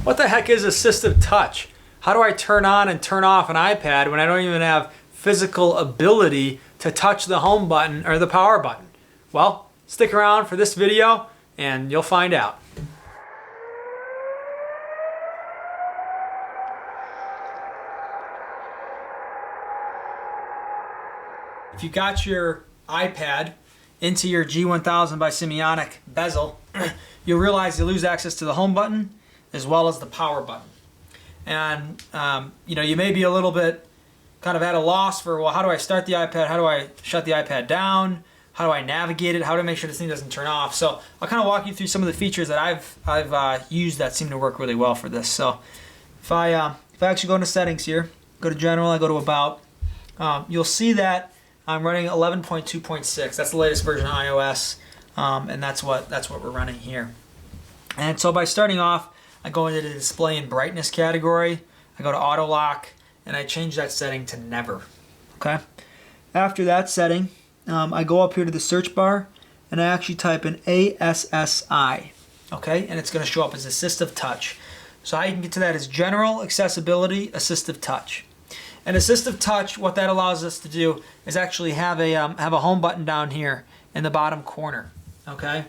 What the heck is Assistive Touch? How do I turn on and turn off an iPad when I don't even have physical ability to touch the home button or the power button? Well, stick around for this video and you'll find out. If you got your iPad into your G1000 by SIMiONIC bezel, you'll realize you lose access to the home button as well as the power button. And you may be a little bit kind of at a loss for, well, how do I start the iPad? How do I shut the iPad down? How do I navigate it? How do I make sure this thing doesn't turn off? So I'll kind of walk you through some of the features that I've used that seem to work really well for this. So if I actually go into settings here, go to general, I go to about, you'll see that I'm running 11.2.6. That's the latest version of iOS, and that's what we're running here. And so by starting off, I go into the display and brightness category. I go to auto lock, and I change that setting to never. Okay. After that setting, I go up here to the search bar, and I actually type in ASSI. Okay, and it's going to show up as Assistive Touch. So how you can get to that is General Accessibility Assistive Touch. And Assistive Touch, what that allows us to do is actually have a home button down here in the bottom corner. Okay,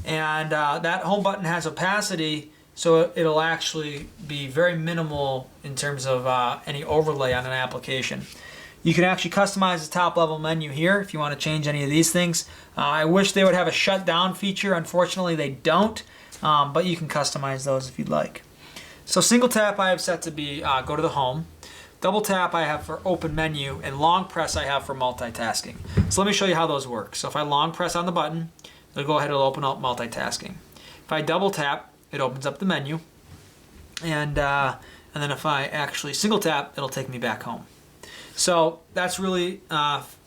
and that home button has opacity, so it'll actually be very minimal in terms of any overlay on an application. You can actually customize the top level menu here if you want to change any of these things. I wish they would have a shutdown feature. Unfortunately, they don't, but you can customize those if you'd like. So single tap I have set to be go to the home. Double tap I have for open menu, and long press I have for multitasking. So let me show you how those work. So if I long press on the button, it'll go ahead and open up multitasking. If I double tap, it opens up the menu, and then if I actually single tap, it'll take me back home. So that's really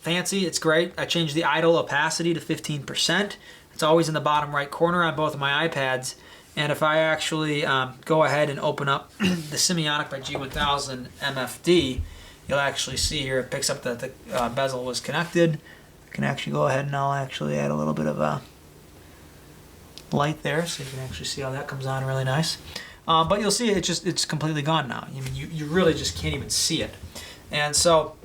fancy. It's great. I changed the idle opacity to 15%. It's always in the bottom right corner on both of my iPads. And if I actually go ahead and open up the SIMiONIC by G1000 MFD, you'll actually see here it picks up that the bezel was connected. I can actually go ahead and I'll actually add a little bit of light there so you can actually see how that comes on really nice. But you'll see it's completely gone now. I mean, you really just can't even see it. And so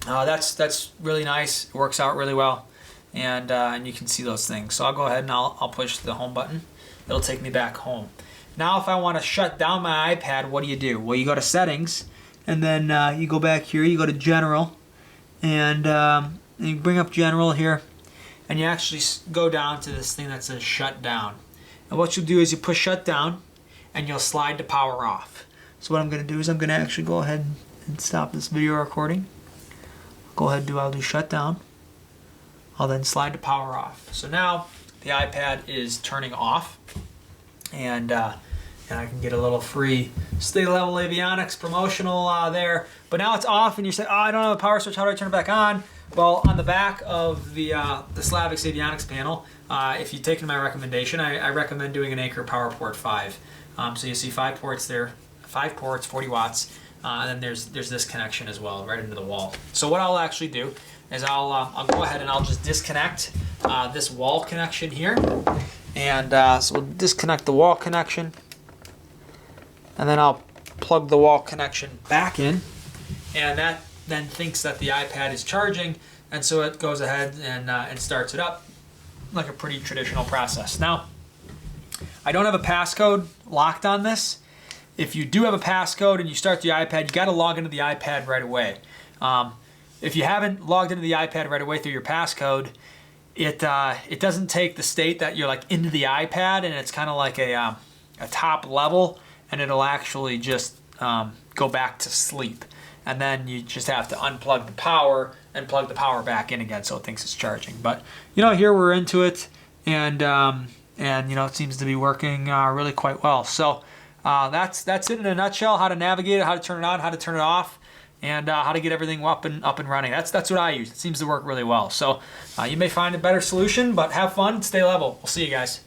that's really nice. It works out really well, and you can see those things. So I'll go ahead and I'll push the home button. It'll take me back home. Now if I want to shut down my iPad, what do? Well, you go to settings, and then you go back here, you go to general, and you bring up general here, and you actually go down to this thing that says shut down. And what you'll do is you push shut down, and you'll slide to power off. So what I'm going to do is I'm going to actually go ahead and stop this video recording. I'll do shut down. I'll then slide to power off. So now the iPad is turning off, and I can get a little free Stay Level Avionics promotional there. But now it's off, and you say, oh, I don't have a power switch. How do I turn it back on? Well, on the back of the Slavix Avionics panel, if you've taken my recommendation, I recommend doing an Anchor Power Port 5. So you see 5 ports there, 5 ports, 40 watts, and then there's this connection as well, right into the wall. So what I'll actually do is I'll go ahead and I'll just disconnect this wall connection here, and so we'll disconnect the wall connection, and then I'll plug the wall connection back in, and that then thinks that the iPad is charging, and so it goes ahead and starts it up like a pretty traditional process. Now, I don't have a passcode locked on this. If you do have a passcode and you start the iPad, you got to log into the iPad right away. If you haven't logged into the iPad right away through your passcode, it doesn't take the state that you're like into the iPad, and it's kind of like a top level, and it'll actually just go back to sleep. And then you just have to unplug the power and plug the power back in again so it thinks it's charging. But here we're into it, and it seems to be working really quite well. So that's it in a nutshell. How to navigate it, how to turn it on, how to turn it off, and how to get everything up and running. That's what I use. It seems to work really well. So you may find a better solution, but have fun, stay level. We'll see you guys.